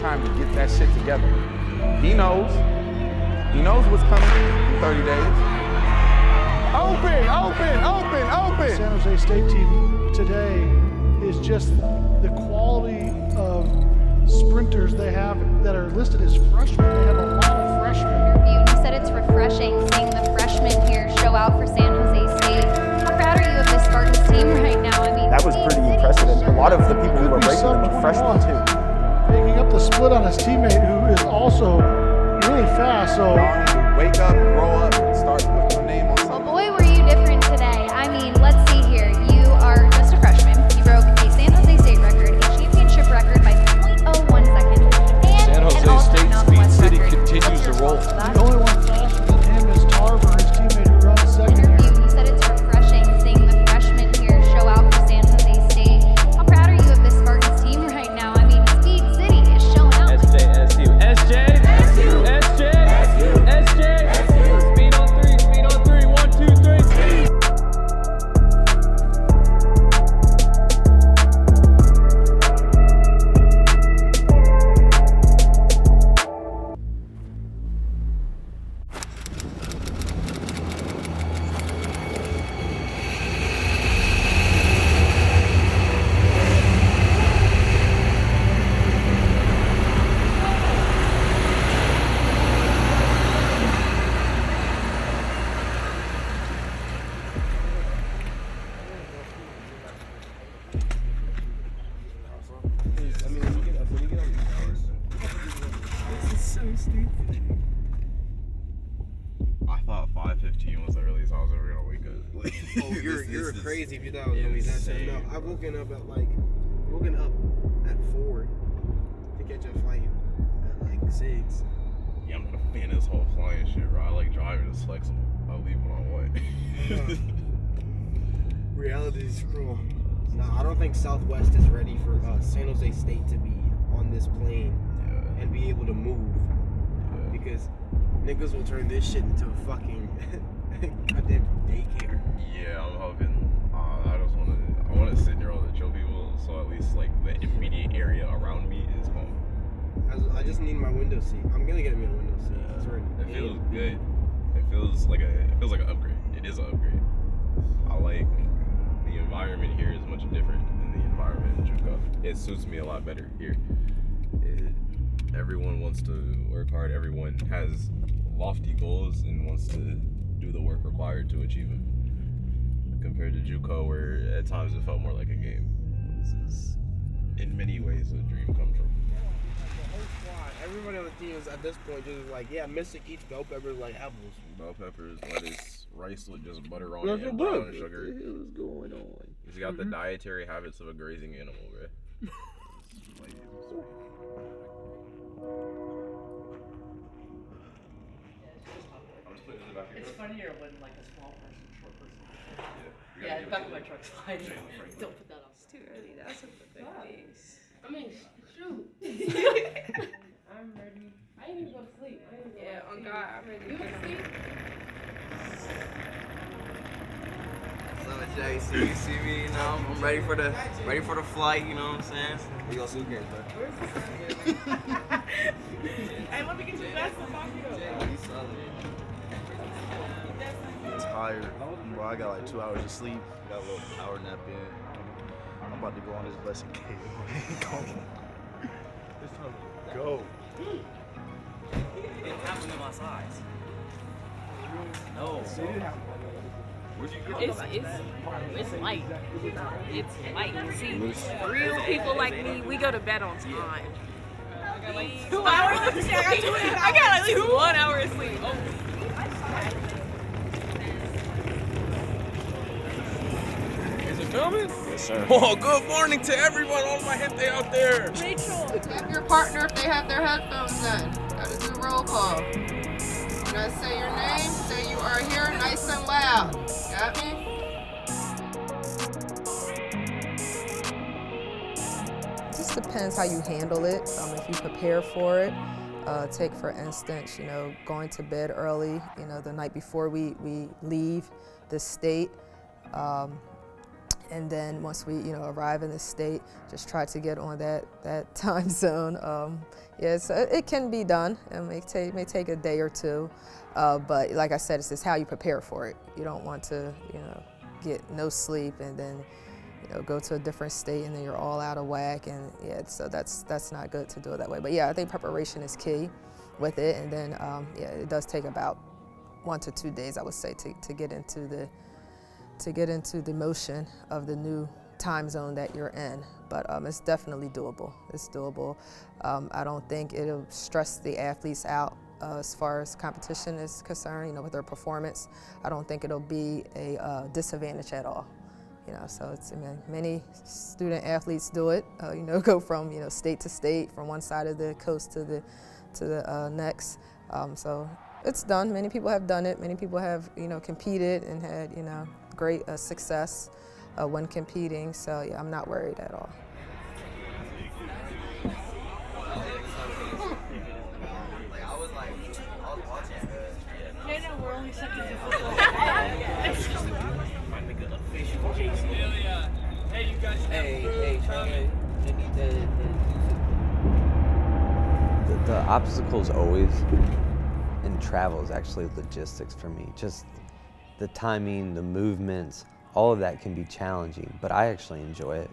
time to get that shit together. He knows. He knows what's coming in 30 days. Open, open, open, open. The San Jose State team today is just the quality of sprinters they have that are listed as freshmen. They have a lot of freshmen. You said it's refreshing seeing the freshmen here show out for San Jose State. How proud are you of this Spartans team right now? I mean, that was pretty impressive. And a lot of the people who were breaking them were freshmen too. Making up the split on his teammate who is also really fast. So Y'all need to wake up, grow up, and start putting your name on well, something. boy, were you different today. I mean, let's see here. You are just a freshman. You broke a San Jose State record, a championship record by 0.01 seconds, and San an Jose all-time State Mountain Speed West City record. continues What's your to roll. response to that? the only one faster than him is Tarver, his teammate who runs second Interview, here. you said it's refreshing seeing the freshmen here show out for San Jose State. How proud are you of this Spartans team right now? I mean, Speed City is showing out. SJSU. SJSU. SJSU. SJSU. Speed on three. Speed on three. 1, 2, 3. I thought 5:15 was the earliest I was ever gonna wake up. Oh, you're crazy if you thought it was gonna be that time. No, I've woken up at 4 to catch a flight at like 6. Yeah, I'm not a fan of this whole flying shit, bro. I like driving. It's flexible. I'll leave when I want. Reality is cruel. No, I don't think Southwest is ready for San Jose State to be on this plane and be able to move. Because niggas will turn this shit into a fucking goddamn daycare. Yeah, I'm hoping. I want to sit near all the chill people, so at least like the immediate area around me is home. I just need my window seat. I'm gonna get me a window seat. It feels good. It feels like an upgrade. It is an upgrade. I like the environment here is much different than the environment in JUCO. It suits me a lot better here. Everyone wants to work hard. Everyone has lofty goals and wants to do the work required to achieve them. Compared to JUCO, where at times it felt more like a game. This is, in many ways, a dream come true. The whole squad, everybody on the team is at this point just like, yeah, Mystic eats bell peppers like apples. Bell peppers, lettuce, rice with just butter on it, and brown sugar. What is going on? He's got the dietary habits of a grazing animal, bro. It's funnier when like a small person, short person. Yeah, the back of my truck's fine. Don't put that on. It's too early. That's a perfect piece. I mean, shoot. I'm ready. I didn't even go to sleep. Yeah, on God, I'm ready. You went to sleep? So JC, you see me, you know, I'm ready for the flight, you know what I'm saying? We go suitcase, bro. Hey, let me get you guys some coffee though. I'm tired. Bro, I got like 2 hours of sleep. Got a little power nap in. I'm about to go on this blessed cave. It's time to go. It happened in my size. No. Where'd you go? It's light. It's light. See, real people like me, we go to bed on time. I got like 2 hours. I got at least 1 hour of sleep. Oh. Is it filming? Yes, sir. Oh, good morning to everyone, all my gente out there. Tap your partner if they have their headphones in. Gotta do roll call. When I say your name, say you are here nice and loud. Got me? It just depends how you handle it, if you prepare for it. Take, for instance, going to bed early, the night before we leave the state. And then once we, arrive in the state, just try to get on that time zone. It can be done. It may take a day or two, but like I said, it's just how you prepare for it. You don't want to, get no sleep and then, go to a different state and then you're all out of whack. And so that's not good to do it that way. But I think preparation is key with it. And then, it does take about 1 to 2 days, I would say, to get into the motion of the new time zone that you're in. But it's definitely doable. It's doable. I don't think it'll stress the athletes out as far as competition is concerned, with their performance. I don't think it'll be a disadvantage at all. So many student athletes do it, go from, state to state, from one side of the coast to the next. So it's done. Many people have done it. Many people have, competed and had, great success when competing. So I'm not worried at all. No, we're only second to football. Hey, you guys. The obstacles always in travel is actually logistics for me. Just the timing, the movements, all of that can be challenging, but I actually enjoy it.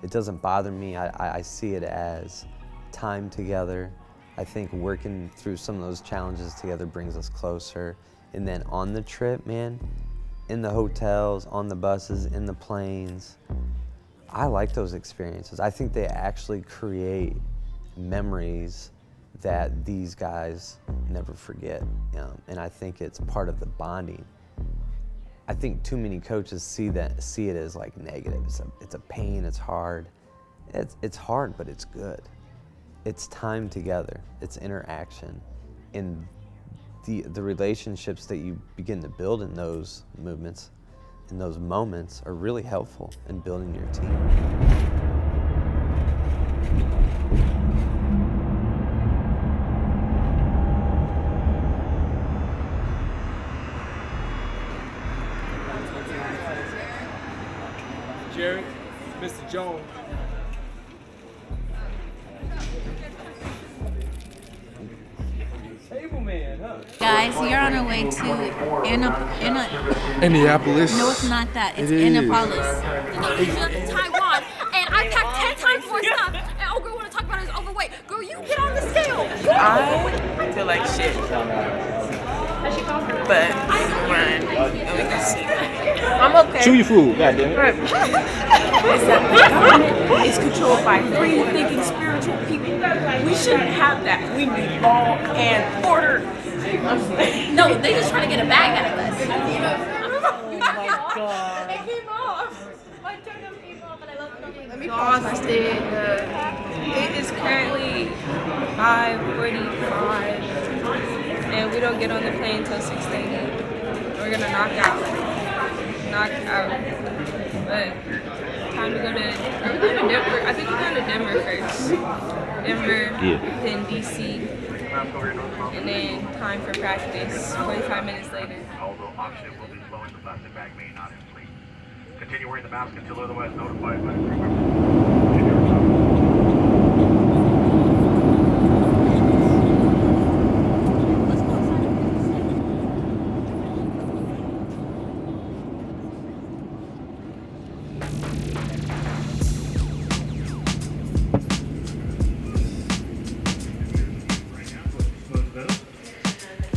It doesn't bother me. I see it as time together. I think working through some of those challenges together brings us closer. And then on the trip, man, in the hotels, on the buses, in the planes, I like those experiences. I think they actually create memories that these guys never forget. And I think it's part of the bonding. I think too many coaches see it as like negative. It's a pain, it's hard. It's hard, but it's good. It's time together, it's interaction. And the relationships that you begin to build in those movements, in those moments, are really helpful in building your team. Jerry, Mr. Jones. Guys, you're on our way to Indianapolis. No, it's not that. It's It is. Annapolis. Taiwan, and I packed 10 times more stuff. And oh, girl, want to talk about his overweight. Girl, you get on the scale. I feel like shit. But run, and we can see. I'm okay. Chew your food, goddamn. It's that the government is controlled by free thinking spiritual people. We shouldn't have that. We need law and order. No, they just trying to get a bag out of us. Oh my god. It came off. My tongue came off, and I love it. Let me pause. It is currently 5:45, and we don't get on the plane until 6:30. We're gonna knock out. But time to go to. Are we going to Denver? I think we're going to Denver first. Denver, then DC, and then time for practice. 45 minutes later. Although option will be blowing the plastic bag may not inflate. Continue wearing the mask until otherwise notified by the crew member.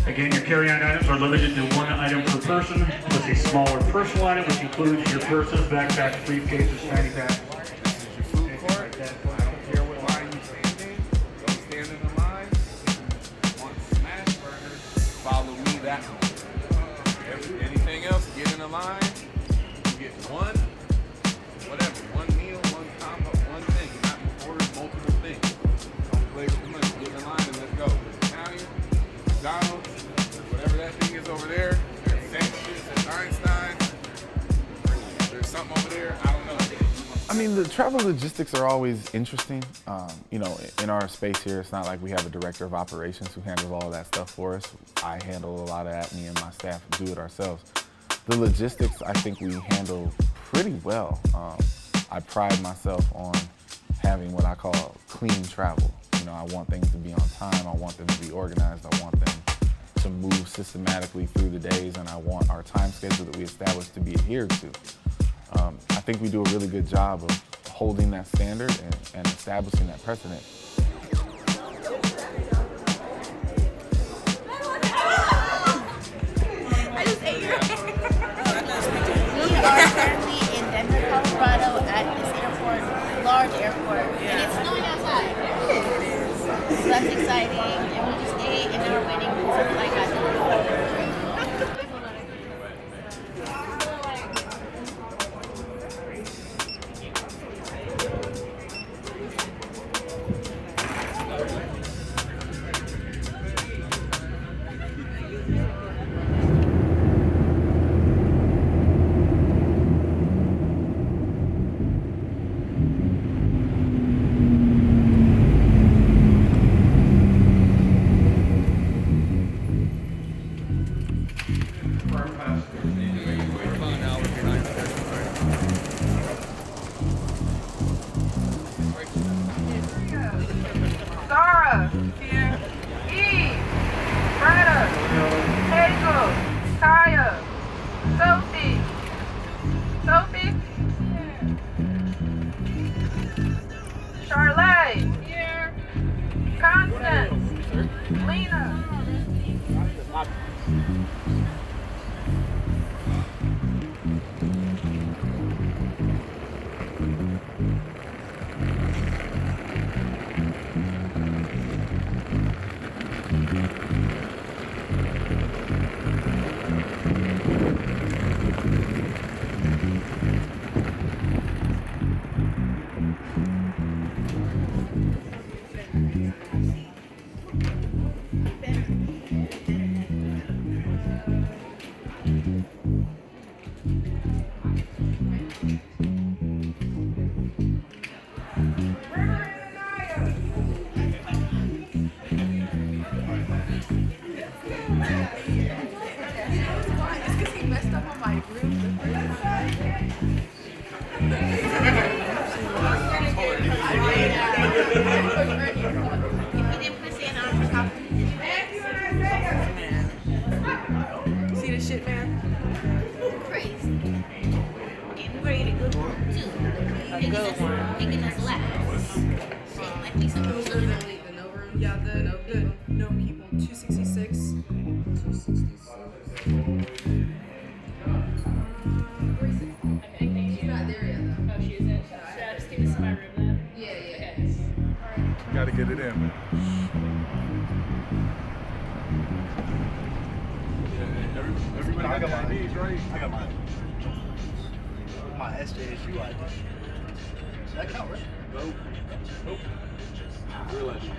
Again, your carry-on items are limited to one item per person, plus a smaller personal item, which includes your purses, backpacks, briefcases, fanny packs. Your food court. I don't care what line you stand in. Go stand in the line. Want smash burgers? Follow me that way. Anything else? Get in the line. You get one meal, one combo, one thing. Not order multiple things. Don't play with the money. Get in the line and let's go. Italian, McDonald's, whatever that thing is over there. There's sandwiches at Einstein's. There's something over there. I don't know. I mean, the travel logistics are always interesting. You know, in our space here, it's not like we have a director of operations who handles all of that stuff for us. I handle a lot of that. Me and my staff do it ourselves. The logistics, I think we handle Pretty well. I pride myself on having what I call clean travel. You know, I want things to be on time, I want them to be organized, I want them to move systematically through the days, and I want our time schedule that we establish to be adhered to. I think we do a really good job of holding that standard and establishing that precedent. I just ate your hair. We are currently in Denver, Colorado at this airport, large airport, and it's snowing outside. So that's exciting, and we just ate, and now we're waiting for the flight got delayed. Sarah, here, Eve, Greta, Hazel, Kaya, Sophie, Charlotte, here, Constance, Lena. See this shit, man? Crazy. And we're gonna get a good one, too. A good one. Making us laugh. Shit, like we supposed to do. Yeah, the no people. 266. 266. She's not there yet, though. Oh, she isn't? Should I just give this to my room then? Yeah. Okay. Gotta get it in. Everybody I got my IDs, right? I got my SJSU ID. Does that count, right? Nope. Real IDs.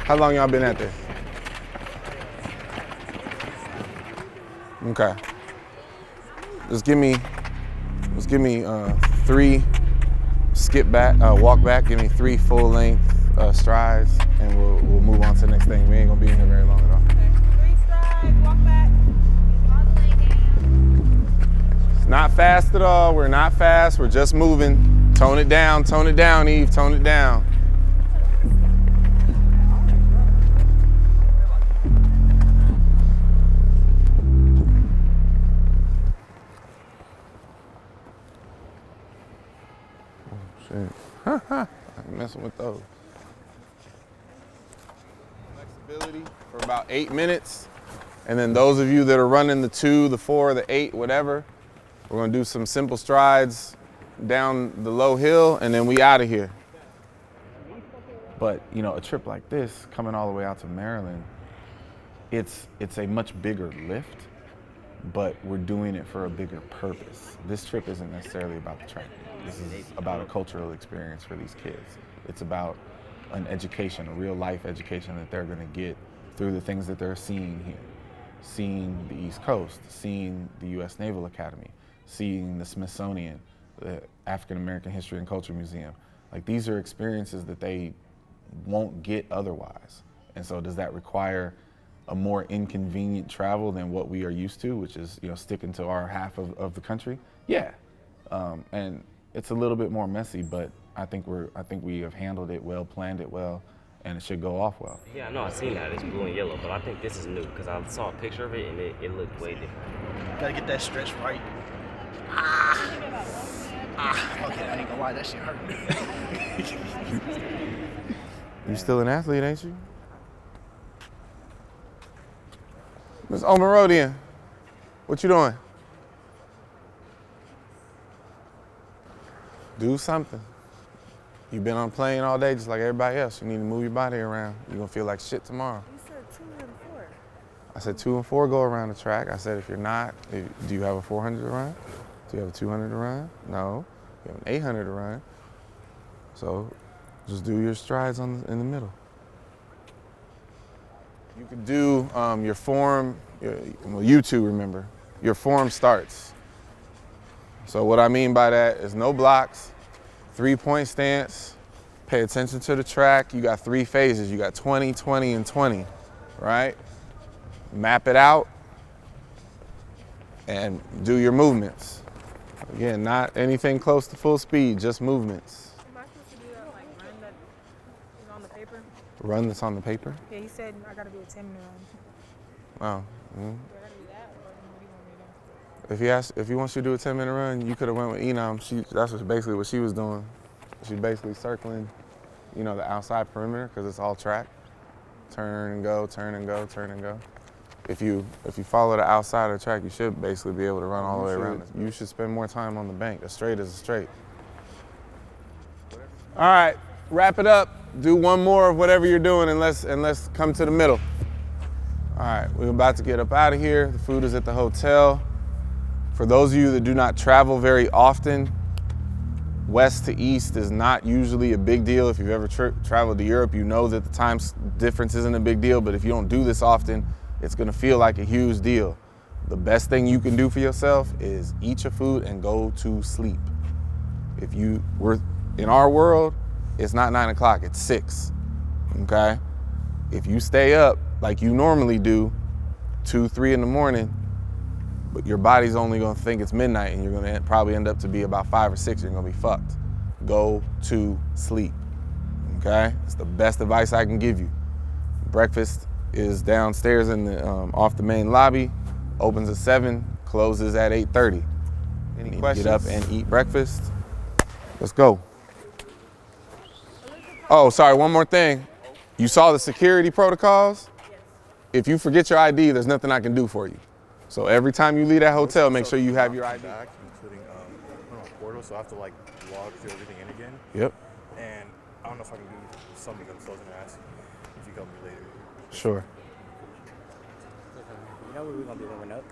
How long y'all been at this? Okay. Just give me 3 skip back, walk back. Give me 3 full length strides, and we'll move on to the next thing. We ain't gonna be in here very long at all. Okay. 3 strides, walk back. All the way down. It's not fast at all. We're not fast. We're just moving. Tone it down, Eve. Tone it down. Oh, shit. I'm messing with those. Flexibility for about 8 minutes. And then those of you that are running the 2, the 4, the 8, whatever, we're gonna do some simple strides down the low hill and then we out of here. But you know, a trip like this, coming all the way out to Maryland, it's a much bigger lift, but we're doing it for a bigger purpose. This trip isn't necessarily about the track. This is about a cultural experience for these kids. It's about an education, a real life education that they're gonna get through the things that they're seeing here. Seeing the East Coast, seeing the US Naval Academy, seeing the Smithsonian, the African American History and Culture Museum. Like, these are experiences that they won't get otherwise. And so does that require a more inconvenient travel than what we are used to, which is, you know, sticking to our half of the country? Yeah. And it's a little bit more messy, but I think we have handled it well, planned it well, and it should go off well. Yeah, I know, I've seen that. It's blue and yellow, but I think this is new because I saw a picture of it and it looked way different. Gotta get that stretch right. Okay, I ain't gonna lie, that shit hurt. You still an athlete, ain't you? Miss Omerodian, what you doing? Do something. You've been on a plane all day just like everybody else. You need to move your body around. You're gonna feel like shit tomorrow. You said 2 and 4. I said 2 and 4 go around the track. I said if you're not, do you have a 400 to run? Do you have a 200 to run? No. You have an 800 to run. So just do your strides in the middle. You could do your form, well, you two remember, your form starts. So what I mean by that is no blocks, 3-point stance, pay attention to the track. You got 3 phases. You got 20, 20, and 20, right? Map it out and do your movements. Again, not anything close to full speed, just movements. Am I supposed to do that, like, run that is on the paper? Run that's on the paper? Yeah, he said I gotta do a 10-minute run. Oh. Mm-hmm. If he wants you to do a 10-minute run, you could have went with Enam. That's basically what she was doing. She's basically circling, you know, the outside perimeter because it's all track. Turn and go, turn and go, turn and go. If you follow the outside of the track, you should basically be able to run all the way around it. You should spend more time on the bank. A straight is a straight. All right, wrap it up. Do one more of whatever you're doing and let's come to the middle. All right, we're about to get up out of here. The food is at the hotel. For those of you that do not travel very often, west to east is not usually a big deal. If you've ever traveled to Europe, you know that the time difference isn't a big deal, but if you don't do this often, it's gonna feel like a huge deal. The best thing you can do for yourself is eat your food and go to sleep. If you were in our world, it's not 9 o'clock, it's 6, okay? If you stay up like you normally do, 2, 3 in the morning, but your body's only gonna think it's midnight and you're gonna probably end up to be about 5 or 6, you're gonna be fucked. Go to sleep, okay? It's the best advice I can give you. Breakfast is downstairs in the off the main lobby, opens at 7, closes at 8:30. Any questions? Get up and eat breakfast. Let's go. Oh, sorry, one more thing. You saw the security protocols? If you forget your ID, there's nothing I can do for you. So every time you leave that hotel, make sure you have your ID. Back, including a portal, so I have to like log through everything in again. Yep. And I don't know if I can do something that I was going to ask if you help me later. Sure. You know where we're gonna be warming up?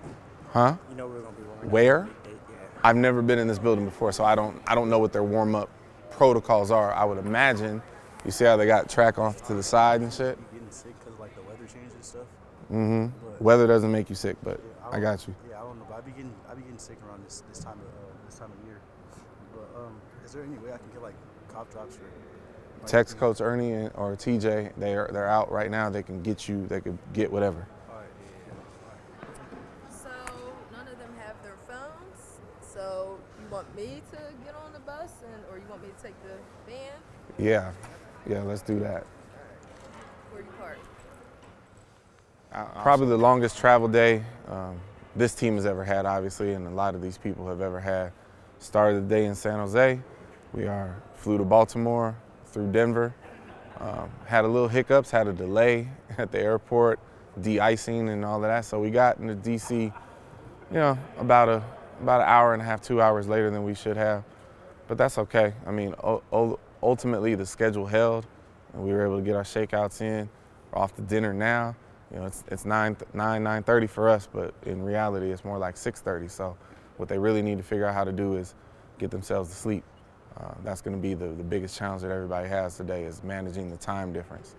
Huh? You know where we're gonna be warming up? Where? Yeah. I've never been in this building before, so I don't know what their warm-up protocols are. I would imagine, you see how they got track off to the side and shit? You getting sick because like the weather changes and stuff? Mm-hmm. Weather doesn't make you sick, but yeah, I got you. Yeah, I don't know, but I be getting sick around this time of year. But is there any way I can get like cough drops or? Text Coach Ernie or TJ. They're out right now. They can get you. They could get whatever. So none of them have their phones. want me to get on the bus, or you want me to take the van? Yeah, let's do that. Where you park? Probably the longest travel day this team has ever had, obviously, and a lot of these people have ever had. Started the day in San Jose. We flew to Baltimore, through Denver. Had a little hiccups, had a delay at the airport, de-icing and all of that. So we got into DC, about an hour and a half, 2 hours later than we should have. But that's okay. I mean, ultimately the schedule held, and we were able to get our shakeouts in. We're off to dinner now. It's 9:30 for us, but in reality it's more like 6:30. So what they really need to figure out how to do is get themselves to sleep. That's going to be the biggest challenge that everybody has today, is managing the time difference.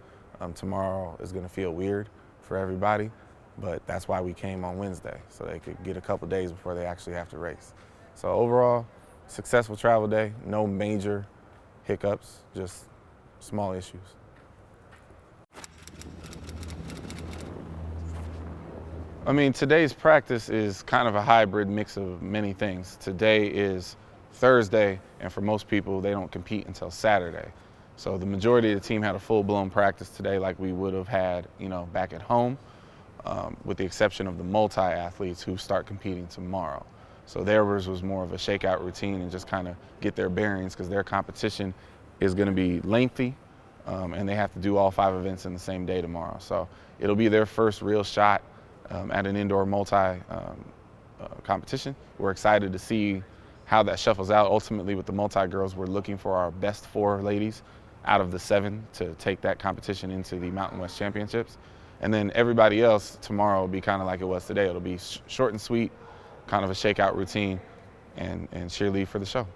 Tomorrow is going to feel weird for everybody, but that's why we came on Wednesday, so they could get a couple days before they actually have to race. So overall, successful travel day, no major hiccups, just small issues. I mean, today's practice is kind of a hybrid mix of many things. Today is Thursday, and for most people, they don't compete until Saturday. So the majority of the team had a full-blown practice today like we would have had, back at home, with the exception of the multi-athletes who start competing tomorrow. So theirs was more of a shakeout routine and just kind of get their bearings, because their competition is going to be lengthy, and they have to do all 5 events in the same day tomorrow. So it'll be their first real shot at an indoor multi competition. We're excited to see how that shuffles out. Ultimately, with the multi-girls, we're looking for our best 4 ladies out of the 7 to take that competition into the Mountain West Championships. And then everybody else tomorrow will be kind of like it was today. It'll be short and sweet, kind of a shakeout routine, and cheerlead for the show.